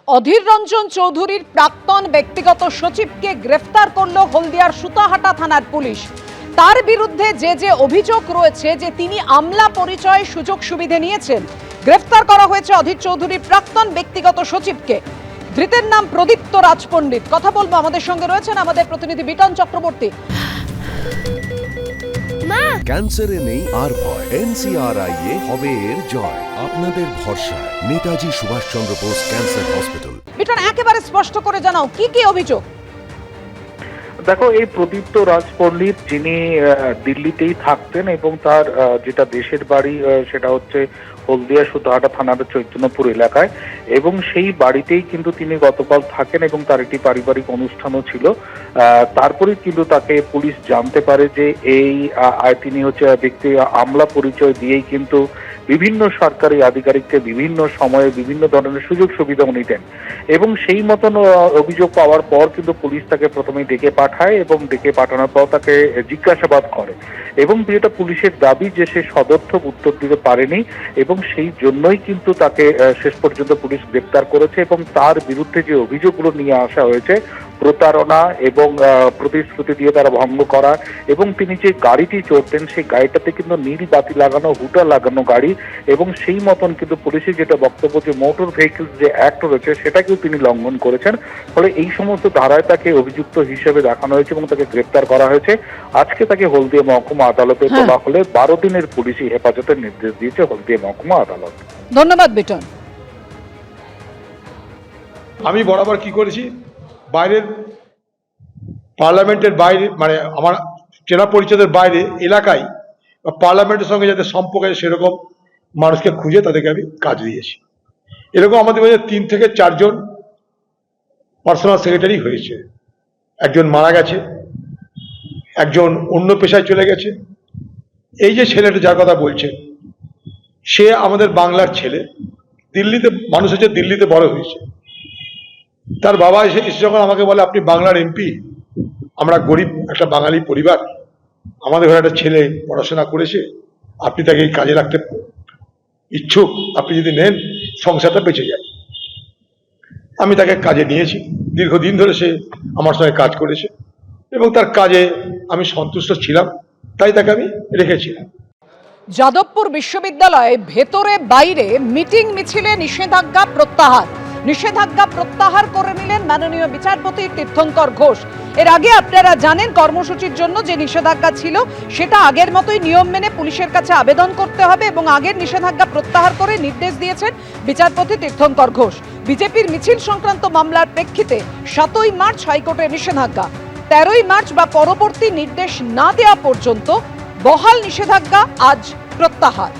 অধীর রঞ্জন চৌধুরীর প্রাক্তন ব্যক্তিগত সচিবকে গ্রেফতার করল হলদিয়ার সুতাহাটা থানার পুলিশ। তার বিরুদ্ধে যে অভিযোগ রয়েছে যে তিনি আমলা পরিচয়ে সুযোগ সুবিধা নিয়েছেন, গ্রেফতার করা হয়েছে অধীর চৌধুরীর প্রাক্তন ব্যক্তিগত সচিবকে। ধৃতের নাম প্রদীপ্ত রাজপণ্ডিত। কথা বলবো, আমাদের সঙ্গে রয়েছেন আমাদের প্রতিনিধি বিটন চক্রবর্তী। ক্যান্সারে নেই আর ভয়, NCRI হবে এর জয়। আপনাদের ভরসা নেতাজি সুভাষচন্দ্র বোস ক্যান্সার হসপিটাল। বিটন, একেবারে স্পষ্ট করে জানাও কি কি অভিযোগ। দেখো, এই প্রদীপ্ত রাজপণ্ডিত যিনি দিল্লিতেই থাকতেন এবং তার যেটা দেশের বাড়ি সেটা হচ্ছে হলদিয়া সুতাহাটা থানার চৈতন্যপুর এলাকায়, এবং সেই বাড়িতেই কিন্তু তিনি গতকাল থাকেন এবং তার একটি পারিবারিক অনুষ্ঠানও ছিল। তারপরে কিন্তু তাকে পুলিশ জানতে পারে যে তিনি হচ্ছে ব্যক্তি আমলা পরিচয় দিয়েই কিন্তু বিভিন্ন সরকারি আধিকারিককে বিভিন্ন সময়ে বিভিন্ন ধরনের সুযোগ সুবিধা নিতেন, এবং সেই মতন অভিযোগ পাওয়ার পর কিন্তু পুলিশ তাকে প্রথমে ডেকে পাঠায় এবং ডেকে পাঠানোর পর তাকে জিজ্ঞাসাবাদ করে, এবং যেটা পুলিশের দাবি যে সে সদর্থক উত্তর দিতে পারেনি, এবং সেই জন্যই কিন্তু তাকে শেষ পর্যন্ত পুলিশ গ্রেপ্তার করেছে। এবং তার বিরুদ্ধে যে অভিযোগগুলো নিয়ে আসা হয়েছে, প্রতারণা এবং প্রতিশ্রুতি দিয়ে তারা ভঙ্গ করা, এবং তিনি যে গাড়িটি চড়তেন সেই গাড়িটাতে কিন্তু নীল বাতি লাগানো, হুটা লাগানো গাড়ি, এবং সেই মতন কিন্তু পুলিশের যেটা বক্তব্য যে মোটর ভেহিকলস যে অ্যাক্ট রয়েছে সেটাকেও তিনি লঙ্ঘন করেছেন। ফলে এই সমস্ত ধারায় তাকে অভিযুক্ত হিসেবে দেখানো হয়েছে এবং তাকে গ্রেপ্তার করা হয়েছে। আজকে তাকে হলদিয়া মহকুমা আদালতে তোলা হলে 12 দিনের পুলিশি হেফাজতের নির্দেশ দিয়েছে হলদিয়া মহকুমা আদালত। ধন্যবাদ বিটন। আমি বরাবর কি করেছি, বাইরের পার্লামেন্টের বাইরে, মানে আমার চেনা পরিচয়ের বাইরে এলাকায় বা পার্লামেন্টের সঙ্গে যাতে সম্পর্ক আছে সেরকম মানুষকে খুঁজে তাদেরকে আমি কাজ দিয়েছি। এরকম আমাদের মধ্যে 3 থেকে 4 জন পার্সোনাল সেক্রেটারি হয়েছে। একজন মারা গেছে, একজন অন্য পেশায় চলে গেছে। এই যে ছেলেটা যার কথা বলছে, সে আমাদের বাংলার ছেলে, দিল্লিতে মানুষ হচ্ছে, দিল্লিতে বড় হয়েছে। তার বাবা এসে যখন আমাকে বলে, আপনি বাংলার এমপি, আমরা গরিব একটা বাঙালি পরিবার, আমাদের ঘরে একটা ছেলে পড়াশোনা করেছে, আপনি তাকে এই কাজে রাখতে ইচ্ছুক, আপনি যদি নেন সংসারটা বেঁচে যায়। আমি তাকে কাজে নিয়েছি, দীর্ঘদিন ধরে সে আমার সঙ্গে কাজ করেছে এবং তার কাজে আমি সন্তুষ্ট ছিলাম, তাই তাকে আমি রেখেছিলাম। যাদবপুর বিশ্ববিদ্যালয়ে ভেতরে বাইরে মিটিং মিছিলে নিষেধাজ্ঞা প্রত্যাহার করে নিলেন মাননীয় বিচারপতি তীর্থঙ্কর ঘোষ। এর আগে আপনারা জানেন কর্মসূচির জন্য যে নিষেধাজ্ঞা ছিল সেটা আগের মতোই নিয়ম মেনে পুলিশের কাছে আবেদন করতে হবে, এবং আগের নিষেধাজ্ঞা প্রত্যাহার করে নির্দেশ দিয়েছেন বিচারপতি তীর্থঙ্কর ঘোষ। বিজেপির মিছিল সংক্রান্ত মামলার প্রেক্ষিতে 7ই মার্চ হাইকোর্টের নিষেধাজ্ঞা, 13ই মার্চ বা পরবর্তী নির্দেশ না দেওয়া পর্যন্ত বহাল নিষেধাজ্ঞা আজ প্রত্যাহার।